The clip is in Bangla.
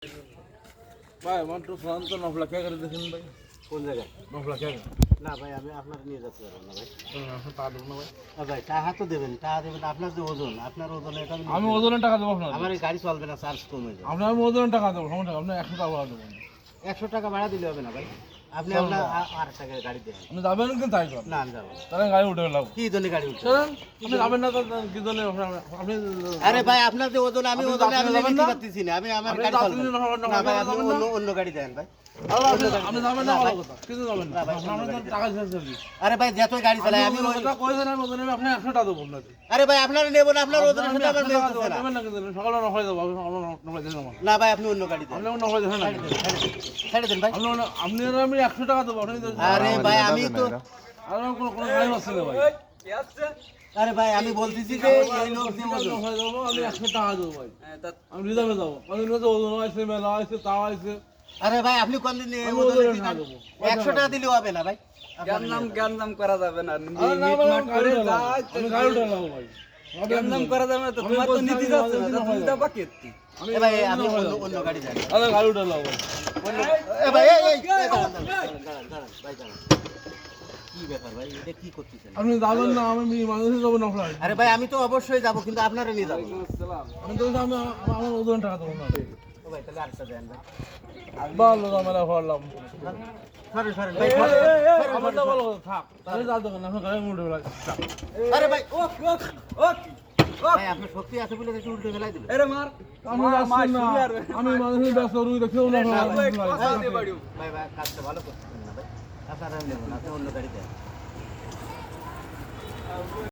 ভাই আমার তো শান্ত নফলা কে করে দেখেন ভাই কোন জায়গায় নফলা কে না ভাই আমি আপনার নিয়ে যেতে পারবো না ভাই তা দেবো না ভাই ভাই টাকা তো দেবেন টাকা দেবেন আপনার যে ওজন আপনার ওজনে এটা আমি ওজনের টাকা দেবো আপনার আমার এই গাড়ি চলবে না চার্জ কমে যাবে আপনার আমি ওজনের টাকা দেবো সমস্যা আপনি 100 টাকা ভাড়া দেবো 100 টাকা ভাড়া দিলে হবে না ভাই আপনি আপনার আর টাকা গাড়ি দেন আপনি যাবেন কিন্তু তাই কর না আমি যাবো না। তাহলে গাড়ি উঠে গেলাম কি জন্য গাড়ি উঠছে আপনি যাবেন না তো কি জন্য আপনি আরে ভাই আপনার যে ওজন আমি আপনি ওজনে আমি যাবেন নিতে না? পারতেছি না আমি আমার আপনি গাড়ি যাবেন চলবে না, না ভাই আপনি যাবেন না? অন্য গাড়ি দেন ভাই আপনি যাবেন না না, ভালো ভাই। কথা কিছু যাবেন না না, ভাই, আপনার তো টাকা শেষ হয়ে আরে ভাই যত গাড়ি চালাই আমি ওই- কথা কইছেন আমি ওজনে আপনি 100 টাকা দেবো না আরে ভাই আপনার নেব না আপনার ওজনের সাথে আমার মেল হচ্ছে না দেবেন না কিন্তু সকালে নফলা দেবো আপনার নফলা দেবেন আমার না ভাই আপনি অন্য গাড়ি দেন আপনি নফলা দেবেন না ছেড়ে দেন ভাই আপনি আমি 100 টাকা দেবো আপনি আরে ভাই আমি তো আর কোনো গাড়ি হচ্ছে না ভাই আরে ভাই আমি বলতেছি যে এই লোক যে ওজন নফলা দেবো আমি 100 টাকা দেবো ভাই আমি রিজার্ভে যাবো আমি ওজন আছে মেলা আছে তাও আছে আরে ভাই আপনি কোন দিন আমি ওজনে ওজনে দিতেন? না দেবো। 100 টাকা দিলেও হবে না ভাই জ্ঞান নাম করা যাবে না আরে না ভাই, আমি গাড়ি উঠালাম। আমি গাড়ি উঠালাম ভাই জ্ঞান নাম করা যাবে না তো তোমার তো নীতি যাচ্ছে না তা তুমি দাও বাকি এ ভাই আপনি অন্য গাড়ি দেন আরে গাড়ি উঠালাম ভাই এ ভাই এই দাঁড়ান ভাই দাঁড়ান কি ব্যাপার ভাই এটা কি করতেছেন আপনি যাবেন না আমি মানুষে যাবো নফলা আরে ভাই আমি তো অবশ্যই যাব কিন্তু আপনারা নিয়ে যাব আমি তো আমি আমার ওজন টাকা দেবো না ও ভাই তাহলে আরেকটা দেন ভাই ভালো ঝামেলা করলাম সরেন সরেন ভাই আমার তো ভালো কথা থাক তাহলে যা দোকান আপনার গাড়ি উঠে গেলাম আরে ভাই ও ও ও ভাই আপনার শক্তি আছে বলে একটু উল্টে ফেলাই দিবেন আরে মার আমি যাচ্ছি না আমি মানুষের ব্যস্ত রুই দেখেও না ভাই ভাই কাজটা ভালো করতেছেন না ভাই আপনারা নেবেন আপনি অন্য গাড়ি দেন